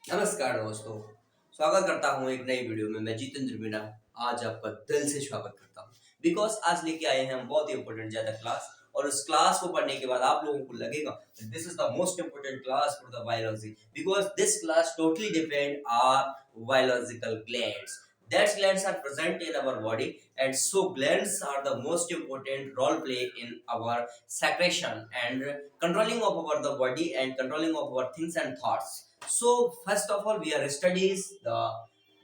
नमस्कार दोस्तों, स्वागत करता हूँ एक नई वीडियो में। मैं जितेंद्र मीना आज आपका दिल से स्वागत करता हूँ बिकॉज आज लेके आए हैं हम बहुत ही इंपॉर्टेंट ज्यादा क्लास। और उस क्लास को पढ़ने के बाद आप लोगों को लगेगा this is the most important class for the biology because this class totally depend are biological glands. That glands are present in our body, and so glands are the most important role play in our secretion and controlling of our the body and controlling of our things and thoughts. So first of all, we are studies the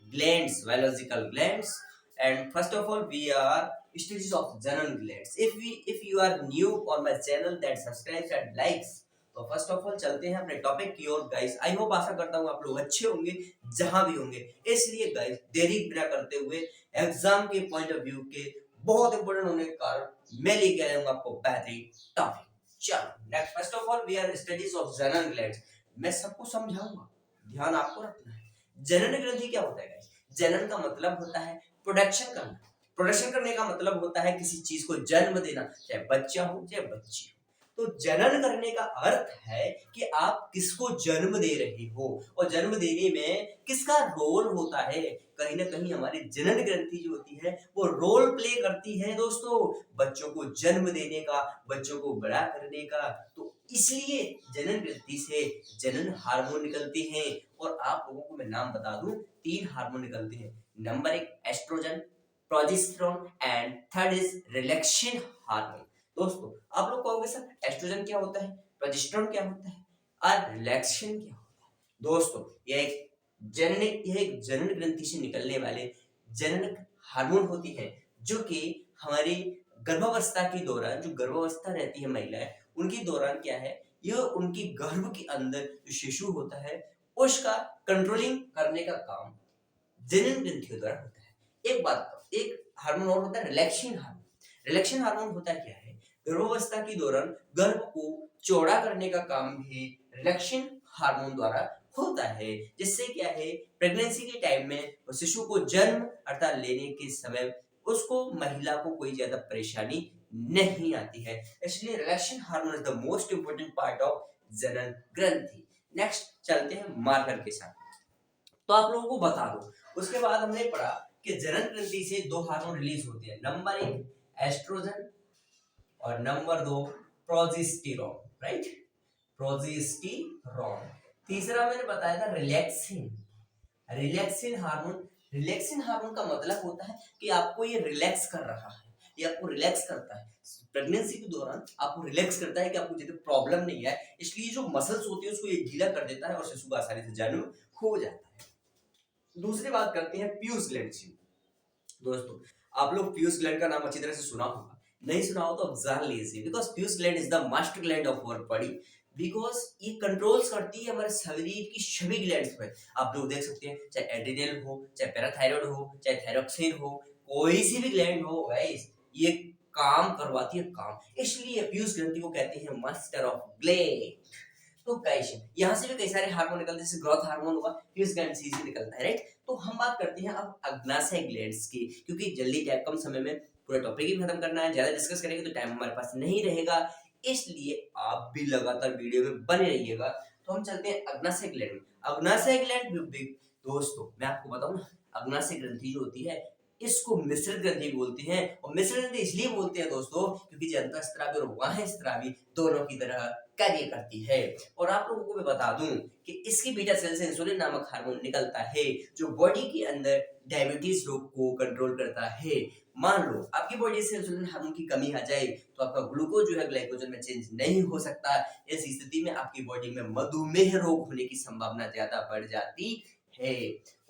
glands, biological glands, and first of all, we are studies of general glands. If you are new on my channel, that subscribes and likes. तो first of all चलते हैं अपने topic की ओर guys. I hope आशा करता हूँ आप लोग अच्छे होंगे जहां भी होंगे। इसलिए गाइस देरी बिना करते हुए एग्जाम के पॉइंट ऑफ व्यू के बहुत इंपॉर्टेंट होने के कारण मैं लेके आया हूँ आपको बेहतरीन टॉपिक। चलो next, first of all we are studies of general glands. मैं सबको समझाऊंगा, ध्यान आपको रखना है। जनन ग्रंथि क्या होता है गाइस? जनन का मतलब होता है प्रोडक्शन करना। प्रोडक्शन करने का मतलब होता है किसी चीज को जन्म देना, चाहे बच्चा हो चाहे बच्ची हो। तो जनन करने का अर्थ है कि आप किसको जन्म दे रहे हो और जन्म देने में किसका रोल होता है। कहीं ना कहीं हमारी जनन ग्रंथि जो होती है वो रोल प्ले करती है दोस्तों, बच्चों को जन्म देने का, बच्चों को बड़ा करने का। तो इसलिए जनन ग्रंथि से जनन हार्मोन निकलते हैं। और आप लोगों को मैं नाम बता दूं, 3 हार्मोन निकलते हैं। Number 1 estrogen, progesterone and third is relaxation hormone. दोस्तों आप लोग कहोगे सर एस्ट्रोजन क्या होता है, प्रोजेस्टेरोन क्या होता है और रिलैक्सेशन क्या होता है? दोस्तों यह एक जनन ग्रंथि से निकलने वाले जनन हार्मोन होती है जो कि हमारी गर्भावस्था के दौरान, जो गर्भावस्था रहती है महिलाएं, उनके दौरान क्या है, यह उनकी गर्भ के अंदर जो शिशु होता है उसका कंट्रोलिंग करने का काम जनन ग्रंथियों द्वारा होता है। एक बात, एक हार्मोन और होता है रिलैक्सेशन हार्मोन। रिलैक्सेशन हार्मोन होता क्या है? गर्भावस्था के दौरान गर्भ को चौड़ा करने का काम भी रिलैक्सेशन हार्मोन द्वारा होता है। जिससे क्या है, प्रेगनेंसी के टाइम में शिशु को जन्म अर्थात लेने के समय उसको, महिला को कोई ज्यादा परेशानी नहीं आती है। इसलिए relaxation hormone is the most important part of जनन ग्रंथि। नेक्स्ट चलते हैं मार्कर के साथ। तो आप लोगों को बता दो, उसके बाद हमने पढ़ा कि जनन ग्रंथि से 2 हार्मोन रिलीज होते हैं। नंबर 1 एस्ट्रोजन और नंबर 2 प्रोजेस्टेरोन, राइट? प्रोजेस्टेरोन। तीसरा मैंने बताया था relaxin, relaxin hormone. Relaxin hormone का मतलब होता है कि आपको ये रिलैक्स कर रहा है, ये आपको रिलैक्स करता है। प्रेगनेंसी के दौरान आपको रिलैक्स करता है कि आपको ज्यादा प्रॉब्लम नहीं है, इसलिए जो मसल्स होती है उसको ये ढीला कर देता है और शिशु का आसानी से जन्म हो जाता है। दूसरी बात करते हैं पीयूष ग्लैंड की। दोस्तों आप लोग पीयूष ग्लैंड का नाम अच्छी तरह से सुना होगा, नहीं सुना हो तो अब जान लीजिए। बिकॉज पीयूष gland is the master gland of our body. Because ये कंट्रोल्स करती है हमारे शरीर की सभी ग्लैंड्स पे। आप लोग देख सकते हैं, चाहे एड्रिनल हो, चाहे पैराथायराइड हो, चाहे थायरॉक्सिन हो, कोई सी भी ग्लैंड हो गाइस, ये काम करवाती है काम। इसलिए पीयूष ग्रंथि को कहते हैं मास्टर ऑफ ग्लैंड। तो गाइस यहाँ से भी कई सारे हार्मोन निकलते हैं, जैसे ग्रोथ हार्मोन हुआ, पीयूष ग्लैंड से निकलता है, राइट? तो हम बात करते हैं अब अग्नाशय ग्लैंड्स की, क्योंकि जल्दी कम समय में पूरा टॉपिक ही खत्म करना है। ज्यादा डिस्कस करेंगे तो टाइम हमारे पास नहीं रहेगा, इसलिए आप भी लगातार वीडियो में बने रहिएगा। तो हम चलते हैं अग्नाशय ग्लैंड में। अग्नाशय ग्लैंड दोस्तों मैं आपको बताऊं ना, अग्नाशय ग्रंथि जो होती है इसको मिश्रित ग्रंथि बोलते हैं। और मिश्रित ग्रंथि इसलिए बोलते हैं दोस्तों क्योंकि ये अंतःस्रावी और बाह्यस्रावी दोनों की तरह कार्य करती है। और आप लोगों को मैं बता दूं कि इसकी बीटा सेल से इंसुलिन नामक हार्मोन निकलता है जो बॉडी के अंदर डायबिटीज रोग को कंट्रोल करता है। मान लो आपकी बॉडी से इंसुलिन हार्मोन की कमी आ जाए तो आपका ग्लूकोज जो है ग्लाइकोजन में चेंज नहीं हो सकता। इस स्थिति में आपकी बॉडी में मधुमेह रोग होने की संभावना ज्यादा बढ़ जाती है।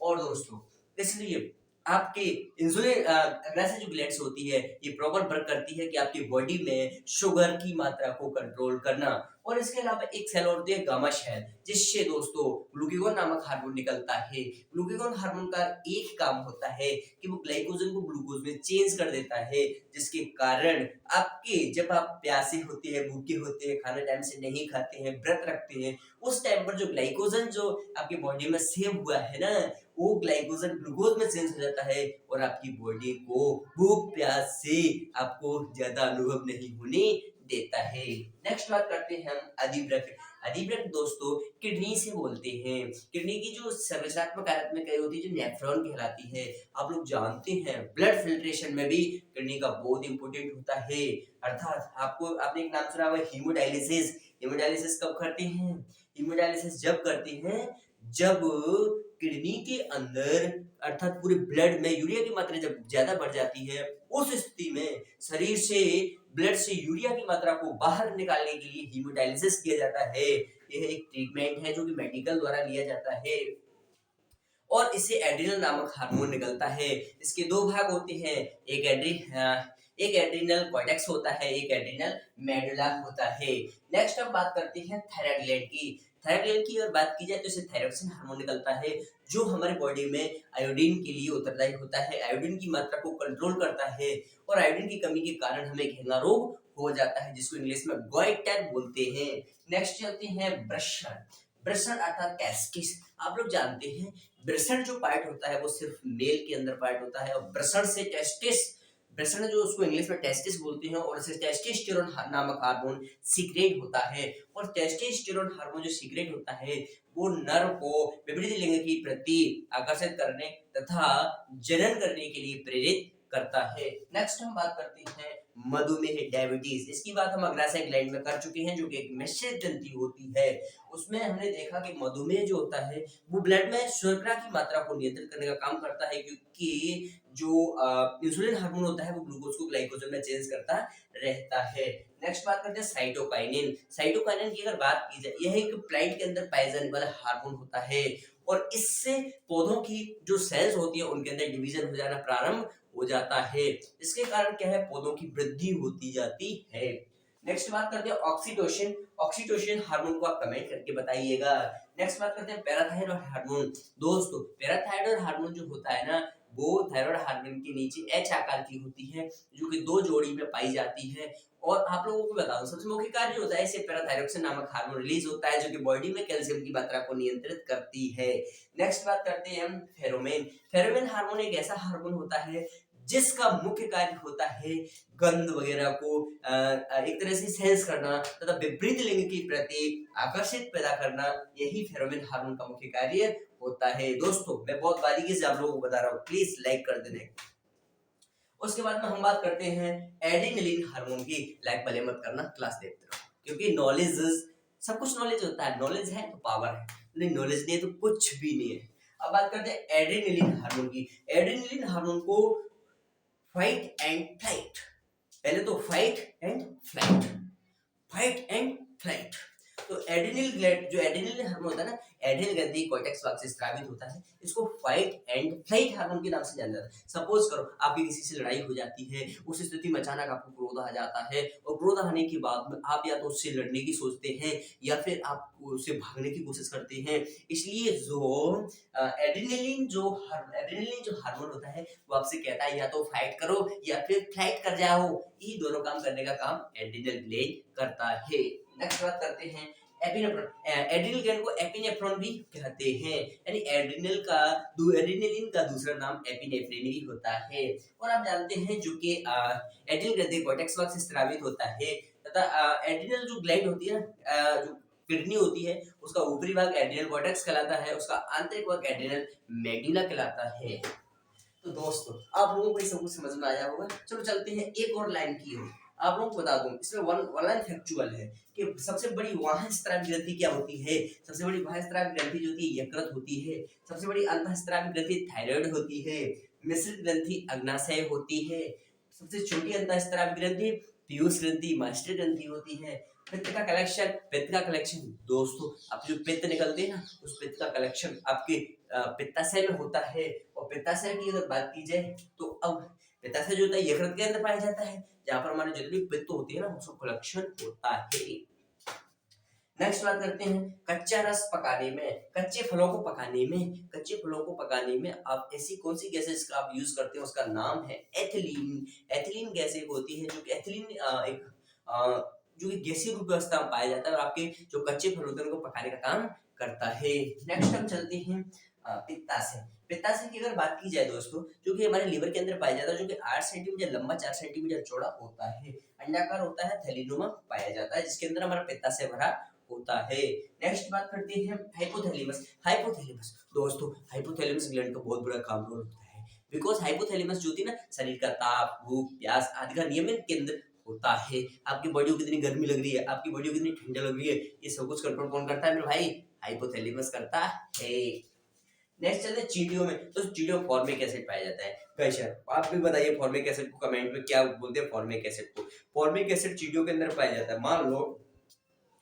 और दोस्तों इसलिए आपके इंसुलिन अग्नाशय जो ग्लैंड्स होती है ये प्रॉपर वर्क करती है कि आपकी बॉडी में शुगर की मात्रा को कंट्रोल करना। और इसके अलावा एक सेल होती है गामा सेल, जिससे दोस्तों ग्लूकागोन नामक हार्मोन निकलता है। ग्लूकागोन हार्मोन का एक काम होता है कि वो ग्लाइकोजन को ग्लूकोज में चेंज कर देता है, जिसके कारण आपके जब आप प्यासे होते हैं, भूखे होते हैं, खाना टाइम से नहीं खाते हैं, व्रत रखते हैं, उस टाइम पर जो ग्लाइकोजन जो आपकी बॉडी में सेव हुआ है ना, वो ग्लाइकोजन ग्लूकोज में चेंज हो जाता है और आपकी बॉडी को भूख प्यास से आपको ज्यादा अनुभव नहीं होने देता है। नेक्स्ट बात करते हैं हम अधिवृक्क। अधिवृक्क दोस्तों किडनी से बोलते हैं। किडनी की जो संरचनात्मक कार्यात्मक इकाई होती है जो नेफ्रॉन कहलाती है। आप लोग जानते हैं ब्लड फिल्ट्रेशन में भी किडनी का बहुत इंपॉर्टेंट होता है। अर्थात आपने एक नाम सुना होगा हीमोडायलिसिस। हीमोडायलिसिस कब करते हैं? हीमोडायलिसिस जब करते हैं जब किडनी के अंदर अर्थात पूरे ब्लड में यूरिया की मात्रा जब ज्यादा बढ़ जाती है, उस स्थिति में शरीर से ब्लड से यूरिया की मात्रा को बाहर निकालने के लिए हीमोडायलिसिस किया जाता है। यह एक ट्रीटमेंट है जो कि मेडिकल द्वारा लिया जाता है और इससे एड्रिनल नामक हार्मोन निकलता है। इसके दो भाग होते हैं, एक एड्रिनल कॉर्टेक्स होता है, एक एड्रिनल मेडुला होता है। नेक्स्ट हम बात करते हैं थायराइड ग्लैंड की। थायराइड ग्लैंड की अगर बात की जाए तो इससे थायरोक्सिन हार्मोन निकलता है जो हमारे बॉडी में आयोडीन के लिए उत्तरदायी होता है, आयोडीन की मात्रा को कंट्रोल करता है और आयोडीन की कमी के कारण हमें घेंगा रोग हो जाता है जिसको इंग्लिश में गॉइटर बोलते हैं। नेक्स्ट चलते हैं वृषण। वृषण अर्थात टेस्टिस। आप लोग जानते हैं वृषण जो पार्ट होता है वो सिर्फ मेल के अंदर पार्ट होता है और वृषण से टेस्टिस, वृषण जो उसको इंग्लिश में टेस्टिस बोलते हैं और इससे टेस्टोस्टेरोन नामक हार्मोन सीक्रेट होता है और टेस्टोस्टेरोन हार्मोन जो सीक्रेट होता है वो नर को विपरीत लिंग की प्रति आकर्षित करने तथा जनन करने के लिए प्रेरित करता है। नेक्स्ट हम बात करते हैं मधुमेह डायबिटीज। इसकी बात हम अग्नाशय ग्लैंड में कर चुके हैं जो कि एक मिश्रित ग्रंथि होती है। उसमें हमने देखा कि मधुमेह जो होता है वो ब्लड में शर्करा की मात्रा को नियंत्रित करने का काम करता है क्योंकि जो इंसुलिन हार्मोन होता है वो ग्लूकोज को ग्लाइकोजन में चेंज करता रहता है। नेक्स्ट बात करते हैं साइटोकाइनिन। साइटोकाइनिन की अगर बात की जाए यह एक प्लांट के अंदर पाए जाने वाला हार्मोन होता है और इससे पौधों की जो सेल्स होती है उनके अंदर डिवीजन हो जाना प्रारंभ हो जाता है। इसके कारण क्या है, पौधों की वृद्धि होती जाती है। नेक्स्ट बात करते हैं ऑक्सीटोसिन। ऑक्सीटोसिन हार्मोन को आप कमेंट करके बताइएगा। नेक्स्ट बात करते हैं पैराथायरॉयड हार्मोन। दोस्तों पैराथायरॉयड हार्मोन जो होता है ना वो थायराइड हार्मोन के नीचे एच आकार की होती है जो कि दो जोड़ी में पाई जाती है और आप लोगों को बता दूं सबसे मुख्य कार्य होता है इससे पैराथायरॉक्सिन नामक हार्मोन रिलीज होता है जो कि बॉडी में कैल्शियम की मात्रा को नियंत्रित करती है। नेक्स्ट बात करते हैं हम फेरोमेन। फेरोमेन हार्मोन एक ऐसा हार्मोन होता है जिसका मुख्य कार्य होता है गंध वगैरह को एक तरह से सेंस करना तथा विपरीत लिंग के प्रति आकर्षित पैदा करना, यही फेरोमोन हार्मोन का मुख्य कार्य होता है। दोस्तों मैं बहुत बारीकी से आप लोगों को बता रहा हूँ, प्लीज लाइक कर देना। उसके बाद में हम बात करते हैं एड्रेनलिन हार्मोन की। लाइक भले मत करना, क्लास देखते रहो क्योंकि नॉलेज सब कुछ नॉलेज होता है, नॉलेज है तो पावर है, नहीं नॉलेज नहीं है तो कुछ भी नहीं है। अब बात करते हैं एड्रेनलिन हार्मोन की। एड्रेनलिन हार्मोन को फाइट एंड फ्लाइट, पहले तो fight and flight, fight and flight. तो एड्रेनल ग्लैंड जो एड्रेनल हार्मोन होता है ना, एड्रेनल ग्रंथि कॉर्टेक्स भाग से स्रावित होता है, इसको फाइट एंड फ्लाइट हार्मोन के नाम से जाना जाता है। सपोज करो आपकी किसी से लड़ाई हो जाती है, उस स्थिति में अचानक आपको क्रोध आ जाता है और क्रोध आने के बाद में आप या तो उससे लड़ने की सोचते हैं या फिर आप उससे भागने की कोशिश करते हैं। इसलिए जो एड्रेनलिन जो हार्मोन होता है वो आपसे कहता है या तो फाइट करो या फिर फ्लाइट कर जाओ। ये दोनों काम करने का काम एड्रेनल ग्लैंड करता है। नेक्स्ट बात करते हैं एपिनेफ्रॉन। एड्रेनल ग्लैंड को एपिनेफ्रॉन भी कहते हैं, यानी एड्रेनलिन का दूसरा नाम एपिनेफ्रिन भी होता है। और आप जानते हैं जो कि एड्रेनल ग्रंथि कॉर्टेक्स भाग से स्रावित होता है तथा एड्रेनल जो ग्लैंड होती है जो किडनी होती है उसका ऊपरी भाग एड्रेनल कॉर्टेक्स कहलाता है, उसका आंतरिक भाग एड्रेनल मेडुला कहलाता है। तो दोस्तों आप लोगों को ये सब कुछ समझ में आया होगा। चलो चलते हैं एक और लाइन की ओर। आप लोगों को बता दूं इसमें वन लाइन फैक्चुअल है कि सबसे बड़ी वाहस्त्राव ग्रंथि क्या होती है। सबसे बड़ी वाहस्त्राव ग्रंथि जो होती है यकृत होती है। सबसे बड़ी अंतःस्त्राव ग्रंथि थायराइड होती है। मिश्रित ग्रंथि अग्नाशय होती है। सबसे छोटी अंतःस्त्राव ग्रंथि पीयूष ग्रंथि मास्टर ग्रंथि होती है। पित्त का कलेक्शन दोस्तों आप जो पित्त निकलते हैं ना उस पित्त का कलेक्शन आपके पित्ताशय में होता है। और पित्ताशय की अगर बात की जाए तो अब पित्ताशय जो होता है यकृत के अंदर पाया जाता है जहाँ पर हमारे जितनी पित्त होती है ना उसका कलेक्शन होता है। नेक्स्ट बात करते हैं कच्चा रस पकाने में, कच्चे फलों को पकाने में आप ऐसी कौन सी गैसेस का आप यूज करते हैं उसका नाम है एथिलीन। एथिलीन गैस एक होती है जो कि एथिलीन एक जो कि गैसीय रूप व्यवस्था में पाया जाता है और आपके जो कच्चे फल होते हैं उनको पकाने का काम करता है। नेक्स्ट हम चलते हैं पित्ताशय। पित्ताशय की अगर बात की जाए दोस्तों, जो कि हमारे लीवर के अंदर पाया जाता है, जो कि 8 सेंटीमीटर लंबा, 4 सेंटीमीटर चौड़ा होता है, अंडाकार होता है, थैलीनुमा पाया जाता है, जिसके अंदर हमारा पित्ताशय भरा होता है। नेक्स्ट बात करते हैं हाइपोथैलेमस। हाइपोथैलेमस दोस्तों, हाइपोथैलेमस ग्लैंड का बहुत बड़ा काम रोल होता है, बिकॉज हाइपोथैलेमस जो होती है ना, शरीर का ताप, भूख, प्यास आदि का नियमित केंद्र होता है। आपकी बॉडी को कितनी गर्मी लग रही है, आपकी बॉडी को कितनी ठंडा लग रही है, ये सब कुछ कंट्रोल कौन करता है मेरे भाई? हाइपोथैलेमस करता है। नेक्स्ट चलते हैं चींटियों में। तो चींटियों में फॉर्मिक एसिड पाया जाता है। कैसे? आप भी बताइए फॉर्मिक एसिड को कमेंट में क्या बोलते हैं फॉर्मिक एसिड को। फॉर्मिक एसिड चींटियों के अंदर पाया जाता है। मान लो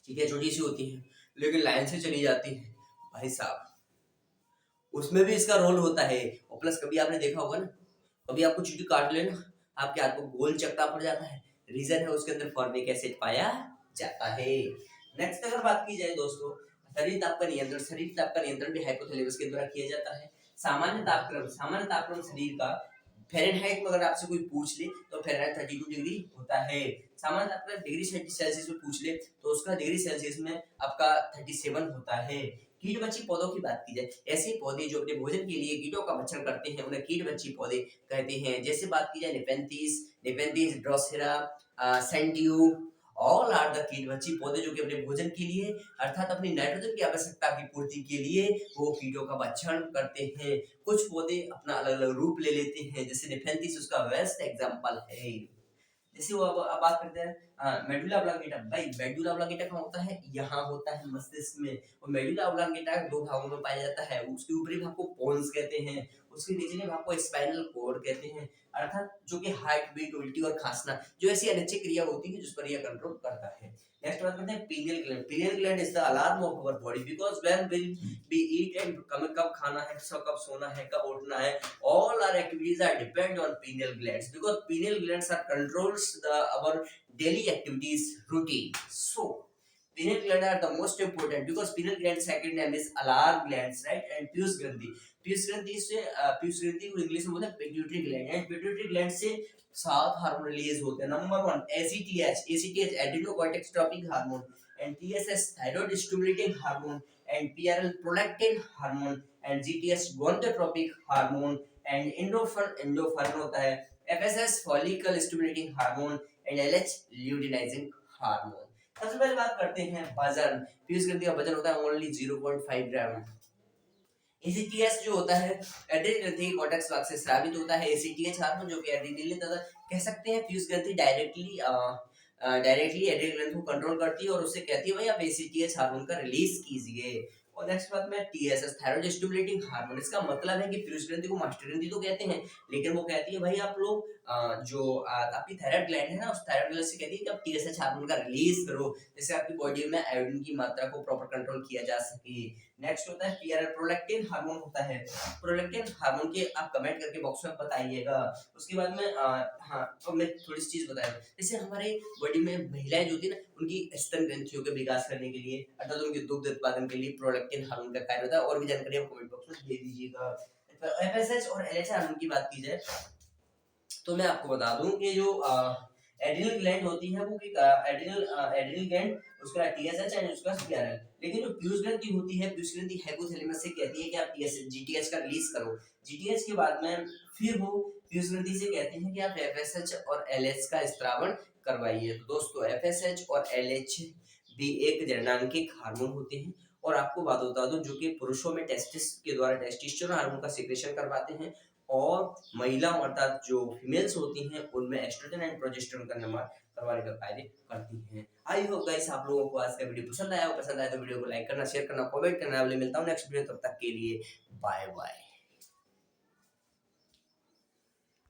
ठीक है, छोटी सी होती है लेकिन लाइन से चली जाती है भाई साहब, उसमें भी इसका रोल होता है। और प्लस कभी आपने देखा होगा ना, कभी आपको चींटी काट लेना, आपके हाथ को गोल चकता पड़ जाता है, रीजन है उसके अंदर फॉर्मिक एसिड पाया जाता है। नेक्स्ट अगर बात की जाए दोस्तों, शरीर ताप का नियंत्रण। शरीर ताप का नियंत्रण भी हाइपोथैलेमस के द्वारा किया जाता है। सामान्य तापक्रम शरीर का फ़ारेनहाइट में अगर आपसे कोई पूछ ले तो फ़ारेनहाइट 32 डिग्री होता है। सामान्य तापक्रम डिग्री सेल्सियस में पूछ ले तो उसका डिग्री सेल्सियस में आपका 37 होता है। कीट-बच्ची पौधों की बात की जाए, ऐसे पौधे जो अपने भोजन के लिए कीटों का भक्षण करते हैं, उन्हें कीट-बच्ची पौधे कहते हैं। जैसे बात की जाए nepenthes, drosera, sundew, all are the कीट-बच्ची पौधे जो कि अपने भोजन के लिए अर्थात अपनी नाइट्रोजन की आवश्यकता की पूर्ति के लिए वो कीटों का भक्षण करते हैं। कुछ पौधे अपना अलग-अलग रूप ले लेते हैं, जैसे नेपेंथिस उसका बेस्ट एग्जांपल है। जैसे वो अब बात करते हैं मेडुला ऑब्लांगेटा। भाई मेडुला ऑब्लांगेटा कहाँ होता है? यहाँ होता है मस्तिष्क में। और मेडुला ऑब्लांगेटा दो भागों में पाया जाता है। उसके ऊपरी भाग को पोन्स कहते हैं, उसके निचले भाग को स्पाइनल कॉर्ड कहते हैं, अर्थात जो कि हार्ट बीट, उल्टी और खांसना जो ऐसी अनिच्छा क्रिया होती है जिस पर यह कंट्रोल करता है। नेक्स्ट बात करते हैं pineal gland. Pineal gland is the alarm of our body because when will be eat and कब खाना है, कब सोना है, कब उठना है, all our activities are depend on pineal glands because pineal glands are controls our daily activities routine. So pineal gland are the most important because pineal gland second name is alar glands, right? And Piyush ग्रंथि को English में बोलते हैं pituitary gland. And pituitary gland से 7 hormone release होते हैं। Number 1 ACTH adrenocortex tropic hormone, and TSH thyroid stimulating hormone, and PRL prolactin hormone, and GTH gonadotropic hormone, and endorphin होता है, FSS follicle stimulating hormone, and LH luteinizing hormone. सबसे पहले बात करते हैं वजन। पीयूष ग्रंथि का वजन होता है ओनली 0.5 ग्राम। एसीटीएच जो होता है एड्रेनल ग्रंथि कॉर्टेक्स भाग से स्रावित होता है। एसीटीएच हार्मोन जो कि एड्रेनलिन तथा कह सकते हैं पीयूष ग्रंथि डायरेक्टली एड्रेनल ग्रंथि को कंट्रोल करती है और उससे कहती है भाई आप एसीटीएच हार्मोन का रिलीज कीजिए। और नेक्स्ट बात में टीएसएच थायराइड स्टिमुलेटिंग हार्मोन। इसका मतलब है कि पीयूष ग्रंथि को मास्टर ग्रंथि तो कहते हैं, लेकिन वो कहती है भाई आप लोग जो आपकी थायराइड ग्लैंड है ना, उस थायराइड ग्लैंड से कहती है कि आप टीएसएच हार्मोन का रिलीज करो, जिससे आपकी बॉडी में आयोडीन की मात्रा को प्रॉपर कंट्रोल किया जा सके। नेक्स्ट होता है पीआरएल प्रोलैक्टिन हार्मोन होता है। प्रोलैक्टिन हार्मोन के आप कमेंट करके बॉक्स में बताइएगा। उसके बाद में हाँ, अब मैं थोड़ी सी चीज बताया, जैसे हमारे बॉडी में महिलाएं जो होती है ना, उनकी स्तन ग्रंथियों के विकास करने के लिए अर्थात उनके दुग्ध उत्पादन के लिए प्रोलैक्टिन हार्मोन का कार्य होता है। और भी जानकारी आप कमेंट बॉक्स में दे दीजिएगा। एफएसएच और एलएच हार्मोन की बात की जाए तो मैं आपको बता दूं कि जो एड्रिनल ग्लैंड होती है वो एड्रिनल ग्लैंड उसका टीएसएच एंड उसका पीआरएल, लेकिन जो पीयूष ग्रंथि होती है, पीयूष ग्रंथि हाइपोथैलेमस से कहती है कि आप टीएसएच जीटीएच का रिलीज करो। जीटीएच के बाद में फिर वो पीयूष ग्रंथि से कहते हैं कि आप एफएसएच और एलएच का स्त्रावण करवाइए। तो दोस्तों एफएसएच और एलएच भी एक जननांगिक हार्मोन होते हैं। और आपको बात बता दूं जो कि पुरुषों में टेस्टिस के द्वारा टेस्टोस्टेरोन हार्मोन का सीक्रेशन करवाते हैं, और महिलाओं अर्थात जो फीमेल्स होती हैं उनमें एस्ट्रोजन एंड प्रोजेस्टेरोन का निर्माण करवाने का कार्य करती हैं। आई होप गाइस आप लोगों को आज का वीडियो पसंद आया हो। पसंद आया तो वीडियो को लाइक करना, शेयर करना, कमेंट करना। मिलता हूं नेक्स्ट वीडियो, तब तक के लिए बाय बाय।